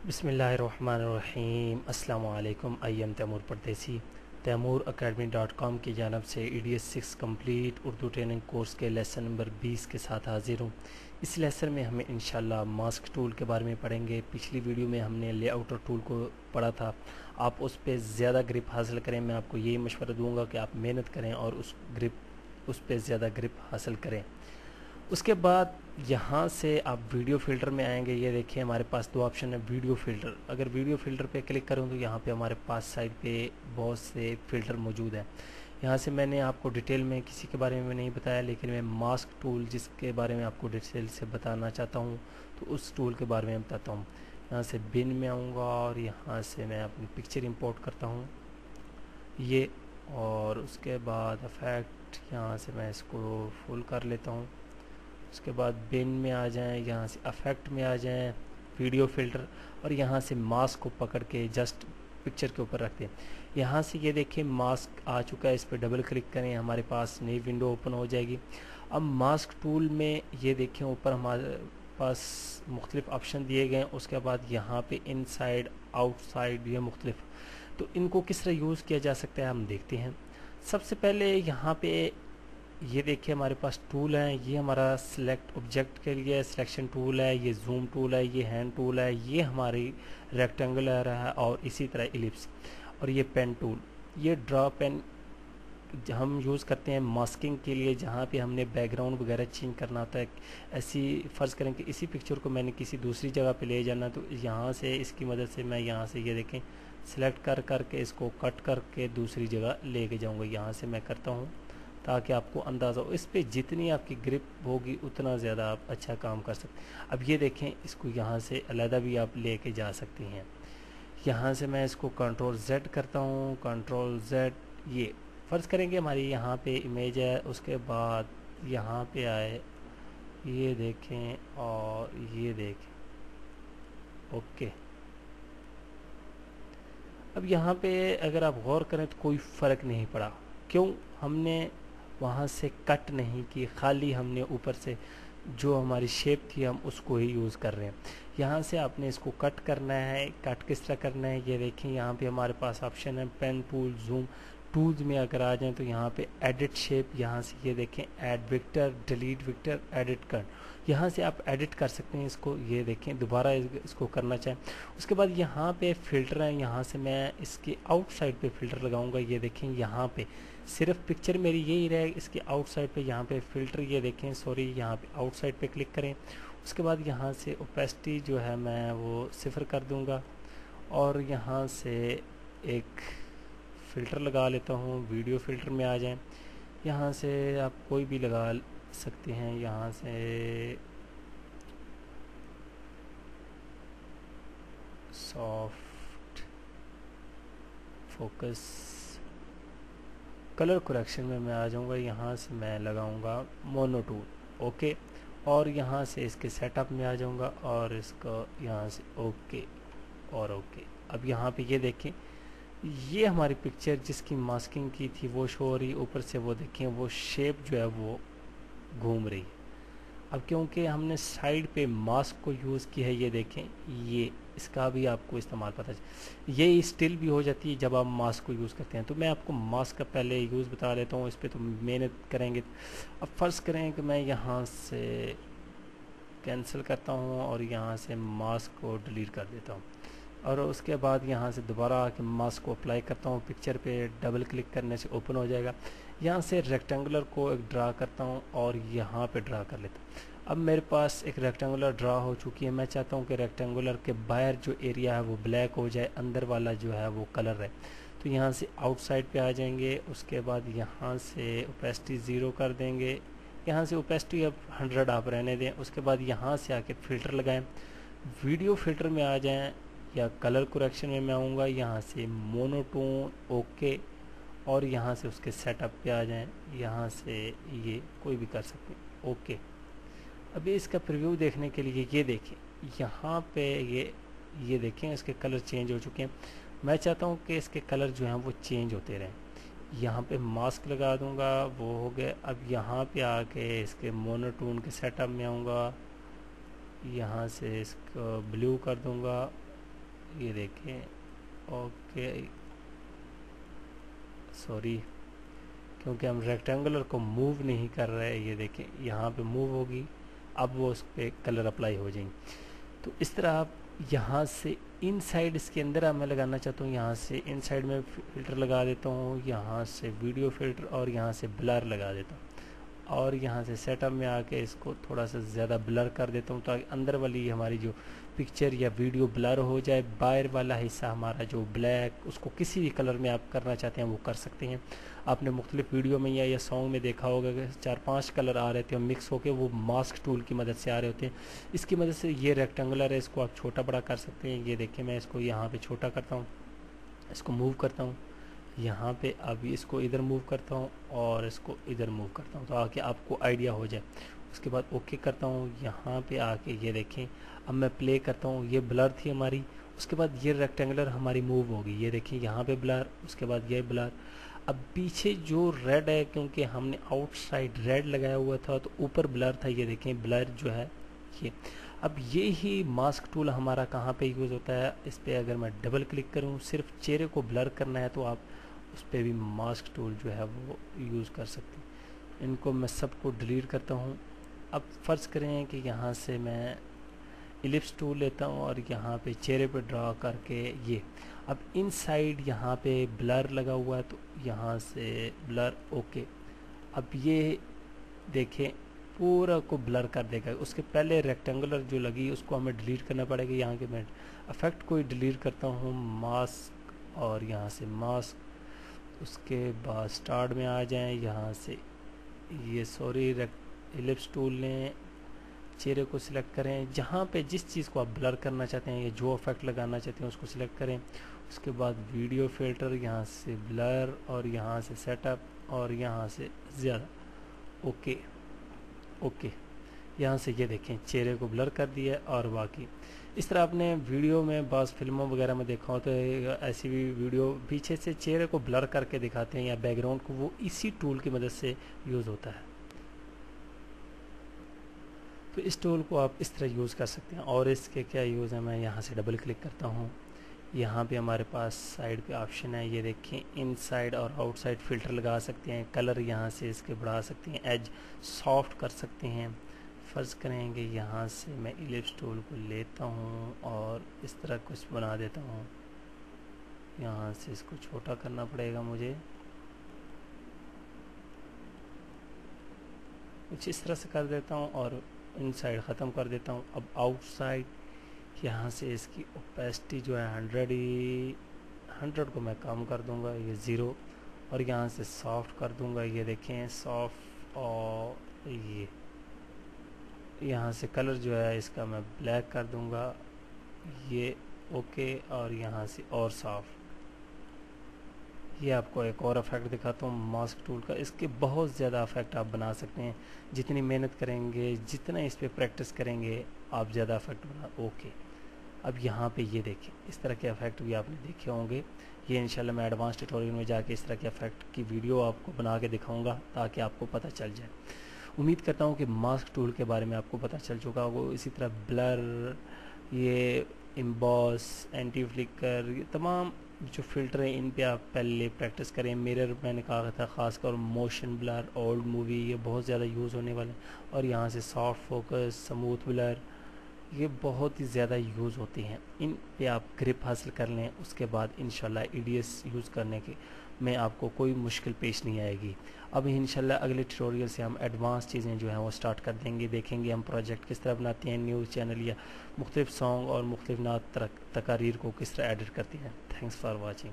बिस्मिल्लाहिर्रहमानिर्रहीम। अस्सलाम वालेकुम। आई एम तैमूर परदेसी। तैमूरacademy.com की जानब से EDS 6 complete Urdu training course के लेसन नंबर 20 के साथ हाजिर हूँ। इस लेसन में हमें इंशाल्लाह मास्क टूल के बारे में पढ़ेंगे। पिछली वीडियो में हमने लेआउटर टूल को पढ़ा था। आप उस पर ज़्यादा ग्रिप हासिल करें। मैं आपको यही मशवरा दूंगा कि आप मेहनत करें और उस पर ज़्यादा ग्रिप हासिल करें। उसके बाद यहाँ से आप वीडियो फ़िल्टर में आएंगे। ये देखिए हमारे पास दो ऑप्शन है वीडियो फ़िल्टर। अगर वीडियो फ़िल्टर पे क्लिक करूँ तो यहाँ पे हमारे पास साइड पे बहुत से फ़िल्टर मौजूद हैं। यहाँ से मैंने आपको डिटेल में किसी के बारे में नहीं बताया, लेकिन मैं मास्क टूल जिसके बारे में आपको डिटेल से बताना चाहता हूँ तो उस टूल के बारे में बताता हूँ। यहाँ से बिन में आऊँगा और यहाँ से मैं अपनी पिक्चर इंपोर्ट करता हूँ ये, और उसके बाद इफेक्ट यहाँ से मैं इसको फुल कर लेता हूँ। उसके बाद बिन में आ जाएं, यहाँ से अफेक्ट में आ जाएं, वीडियो फ़िल्टर, और यहाँ से मास्क को पकड़ के जस्ट पिक्चर के ऊपर रख दें। यहाँ से ये देखिए मास्क आ चुका है, इस पर डबल क्लिक करें, हमारे पास नई विंडो ओपन हो जाएगी। अब मास्क टूल में ये देखें ऊपर हमारे पास मुख्तलिफ ऑप्शन दिए गए हैं। उसके बाद यहाँ पे इनसाइड आउटसाइड ये मुख्तलिफ, तो इनको किस तरह यूज़ किया जा सकता है हम देखते हैं। सबसे पहले यहाँ पे ये देखिए हमारे पास टूल हैं। ये हमारा सिलेक्ट ऑब्जेक्ट के लिए सिलेक्शन टूल है, ये जूम टूल है, ये हैंड टूल है, ये हमारी रेक्टेंगुलर है, और इसी तरह इलिप्स, और ये पेन टूल। ये ड्रा पेन हम यूज़ करते हैं मास्किंग के लिए, जहाँ पे हमने बैकग्राउंड वगैरह चेंज करना होता है। ऐसी फ़र्ज़ करें कि इसी पिक्चर को मैंने किसी दूसरी जगह पे ले जाना, तो यहाँ से इसकी मदद से मैं यहाँ से ये देखें सिलेक्ट कर करके इसको कट करके दूसरी जगह ले के जाऊँगा। यहाँ से मैं करता हूँ ताकि आपको अंदाज़ा हो। इस पे जितनी आपकी ग्रिप होगी उतना ज़्यादा आप अच्छा काम कर सकते हैं। अब ये देखें इसको यहाँ से अलहदा भी आप लेके जा सकती हैं। यहाँ से मैं इसको कंट्रोल Z करता हूँ, कंट्रोल Z। ये फ़र्ज़ करेंगे हमारी यहाँ पे इमेज है, उसके बाद यहाँ पे आए, ये देखें और ये देखें, ओके। अब यहाँ पे अगर आप गौर करें तो कोई फ़र्क नहीं पड़ा। क्यों? हमने वहाँ से कट नहीं की, खाली हमने ऊपर से जो हमारी शेप थी हम उसको ही यूज़ कर रहे हैं। यहाँ से आपने इसको कट करना है। कट किस तरह करना है ये देखें, यहाँ पे हमारे पास ऑप्शन है पेन टूल, जूम टूल्स में अगर आ जाएं तो यहाँ पे एडिट शेप, यहाँ से ये देखें add vector, delete vector, edit कर, यहाँ से आप एडिट कर सकते हैं इसको। ये देखें दोबारा इसको करना चाहें। उसके बाद यहाँ पे फ़िल्टर है, यहाँ से मैं इसके आउटसाइड पे फ़िल्टर लगाऊंगा। ये देखें यहाँ पे सिर्फ पिक्चर मेरी यही रहे, इसके आउटसाइड पे यहाँ पे फ़िल्टर, ये देखें सॉरी, यहाँ पे आउटसाइड पे क्लिक करें। उसके बाद यहाँ से ओपेसिटी जो है मैं वो 0 कर दूँगा, और यहाँ से एक फ़िल्टर लगा लेता हूँ। वीडियो फ़िल्टर में आ जाएं, यहाँ से आप कोई भी लगा सकते हैं। यहाँ से सॉफ्ट फोकस, कलर करेक्शन में मैं आ जाऊँगा। यहाँ से मैं लगाऊँगा मोनो टूल, ओके। और यहाँ से इसके सेटअप में आ जाऊँगा और इसको यहाँ से ओके और ओके। अब यहाँ पे ये देखें, ये हमारी पिक्चर जिसकी मास्किंग की थी वो शो हो रही, ऊपर से वो देखें वो शेप जो है वो घूम रही है। अब क्योंकि हमने साइड पे मास्क को यूज़ किया है, ये देखें, ये इसका भी आपको इस्तेमाल पता चले। ये स्टिल भी हो जाती है जब आप मास्क को यूज़ करते हैं। तो मैं आपको मास्क का पहले यूज़ बता लेता हूँ, इस पर तो मेहनत करेंगे। अब फ़र्ज़ करें कि मैं यहाँ से कैंसिल करता हूँ और यहाँ से मास्क को डिलीट कर देता हूँ, और उसके बाद यहाँ से दोबारा आके मास्क को अप्लाई करता हूँ। पिक्चर पे डबल क्लिक करने से ओपन हो जाएगा। यहाँ से रेक्टेंगुलर को एक ड्रा करता हूँ और यहाँ पे ड्रा कर लेता हूँ। अब मेरे पास एक रेक्टेंगुलर ड्रा हो चुकी है। मैं चाहता हूँ कि रेक्टेंगुलर के बाहर जो एरिया है वो ब्लैक हो जाए, अंदर वाला जो है वो कलर है। तो यहाँ से आउटसाइड पे आ जाएंगे। उसके बाद यहाँ से ओपेसिटी 0 कर देंगे। यहाँ से ओपेसिटी अब 100 आप रहने दें। उसके बाद यहाँ से आके फ़िल्टर लगाएं, वीडियो फ़िल्टर में आ जाएं या कलर करेक्शन में मैं आऊँगा। यहाँ से मोनोटोन, ओके, और यहाँ से उसके सेटअप पे आ जाएं। यहाँ से ये कोई भी कर सकते हैं, ओके। अभी इसका प्रीव्यू देखने के लिए ये देखें, यहाँ पे ये देखें इसके कलर चेंज हो चुके हैं। मैं चाहता हूँ कि इसके कलर जो हैं वो चेंज होते रहें। यहाँ पे मास्क लगा दूँगा, वो हो गए। अब यहाँ पे आके इसके मोनोटोन के सेटअप में आऊँगा, यहाँ से इसको ब्लू कर दूँगा, ये देखें, ओके सॉरी, क्योंकि हम रेक्टेंगुलर को मूव नहीं कर रहे। ये देखें यहाँ पे मूव होगी, अब वो उस पर कलर अप्लाई हो जाएंगे। तो इस तरह आप यहाँ से इनसाइड, इसके अंदर मैं लगाना चाहता हूँ, यहाँ से इनसाइड में फ़िल्टर लगा देता हूँ, यहाँ से वीडियो फ़िल्टर और यहाँ से ब्लर लगा देता हूँ, और यहाँ से सेटअप में आके इसको थोड़ा सा ज़्यादा ब्लर कर देता हूँ ताकि अंदर वाली हमारी जो पिक्चर या वीडियो ब्लर हो जाए। बाहर वाला हिस्सा हमारा जो ब्लैक, उसको किसी भी कलर में आप करना चाहते हैं वो कर सकते हैं। आपने मुख्तलिफ वीडियो में या सॉन्ग में देखा होगा कि 4-5 कलर आ रहे थे मिक्स होके, वो मास्क टूल की मदद से आ रहे होते हैं। इसकी मदद से ये रेक्टेंगुलर है, इसको आप छोटा बड़ा कर सकते हैं। ये देखिए मैं इसको यहाँ पे छोटा करता हूँ, इसको मूव करता हूँ, यहाँ पे अभी इसको इधर मूव करता हूँ और इसको इधर मूव करता हूँ, तो आके आपको आइडिया हो जाए। उसके बाद ओके करता हूँ, यहाँ पे आके ये देखें, अब मैं प्ले करता हूँ, ये ब्लर थी हमारी, उसके बाद ये रेक्टेंगुलर हमारी मूव होगी। ये देखिए यहाँ पे ब्लर, उसके बाद ये ब्लर। अब पीछे जो रेड है, क्योंकि हमने आउटसाइड रेड लगाया हुआ था तो ऊपर ब्लर था, ये देखें ब्लर जो है ये। अब ये ही मास्क टूल हमारा कहाँ पे यूज़ होता है, इस पर अगर मैं डबल क्लिक करूँ, सिर्फ चेहरे को ब्लर करना है तो आप उस पर भी मास्क टूल जो है वो यूज़ कर सकते हैं। इनको मैं सबको डिलीट करता हूँ। अब फ़र्ज़ करें कि यहाँ से मैं इलिप्स टूल लेता हूँ और यहाँ पे चेहरे पे ड्रा करके ये, अब इनसाइड यहाँ पे ब्लर लगा हुआ है तो यहाँ से ब्लर, ओके। अब ये देखें पूरा को ब्लर कर देगा। उसके पहले रेक्टेंगुलर जो लगी उसको हमें डिलीट करना पड़ेगा। यहाँ के मैं इफेक्ट को डिलीट करता हूँ, मास्क, और यहाँ से मास्क, उसके बाद स्टार्ट में आ जाएं, यहाँ से ये सॉरी इलिप्स टूल लें, चेहरे को सिलेक्ट करें, जहाँ पे जिस चीज़ को आप ब्लर करना चाहते हैं या जो इफेक्ट लगाना चाहते हैं उसको सिलेक्ट करें। उसके बाद वीडियो फिल्टर, यहाँ से ब्लर और यहाँ से सेटअप और यहाँ से ज़्यादा, ओके ओके। यहाँ से ये देखें चेहरे को ब्लर कर दिया। और बाकी इस तरह आपने वीडियो में बाज़ फिल्मों वगैरह में देखा हो तो ऐसी भी वीडियो पीछे से चेहरे को ब्लर करके दिखाते हैं या बैकग्राउंड को, वो इसी टूल की मदद से यूज़ होता है। तो इस टूल को आप इस तरह यूज़ कर सकते हैं। और इसके क्या यूज़ है, मैं यहाँ से डबल क्लिक करता हूँ, यहाँ पे हमारे पास साइड पे ऑप्शन है, ये देखें इनसाइड और आउटसाइड फ़िल्टर लगा सकते हैं, कलर यहाँ से इसके बढ़ा सकते हैं, एज सॉफ्ट कर सकते हैं। फ़र्ज़ करेंगे यहाँ से मैं इलिप्स टूल को लेता हूँ और इस तरह कुछ बना देता हूँ। यहाँ से इसको छोटा करना पड़ेगा मुझे, कुछ इस तरह से कर देता हूँ और इनसाइड ख़त्म कर देता हूँ। अब आउटसाइड, यहाँ से इसकी ओपेसिटी जो है 100 को मैं कम कर दूँगा, ये 0, और यहाँ से सॉफ्ट कर दूँगा, ये देखें सॉफ्ट। और ये यहाँ से कलर जो है इसका मैं ब्लैक कर दूँगा, ये ओके। और यहाँ से और सॉफ्ट। ये आपको एक और इफेक्ट दिखाता हूँ मास्क टूल का। इसके बहुत ज़्यादा इफेक्ट आप बना सकते हैं, जितनी मेहनत करेंगे, जितना इस पर प्रैक्टिस करेंगे आप ज़्यादा इफेक्ट बना, ओके। अब यहाँ पे ये देखें इस तरह के इफेक्ट भी आपने देखे होंगे। ये इंशाल्लाह मैं एडवांस ट्यूटोरियल में जाके इस तरह के इफेक्ट की वीडियो आपको बना के दिखाऊंगा ताकि आपको पता चल जाए। उम्मीद करता हूँ कि मास्क टूल के बारे में आपको पता चल चुका होगा। इसी तरह ब्लर, ये इम्बॉस, एंटी फ्लिकर, ये तमाम जो फ़िल्टर हैं इन पे आप पहले प्रैक्टिस करें। मिरर मैंने कहा था, ख़ासकर मोशन ब्लर, ओल्ड मूवी, ये बहुत ज़्यादा यूज़ होने वाले हैं। और यहाँ से सॉफ्ट फोकस, स्मूथ ब्लर, ये बहुत ही ज़्यादा यूज़ होती हैं। इन पे आप ग्रिप हासिल कर लें, उसके बाद इंशाल्लाह EDS यूज़ करने के में आपको कोई मुश्किल पेश नहीं आएगी। अब इंशाल्लाह अगले ट्यूटोरियल से हम एडवांस चीज़ें जो हैं वो स्टार्ट कर देंगे, देखेंगे हम प्रोजेक्ट किस तरह बनाते हैं, न्यूज़ चैनल या मुख्तलिफ सॉन्ग और मुख्तलिफ नात तकारीर को किस तरह एडिट करते हैं। Thanks for watching.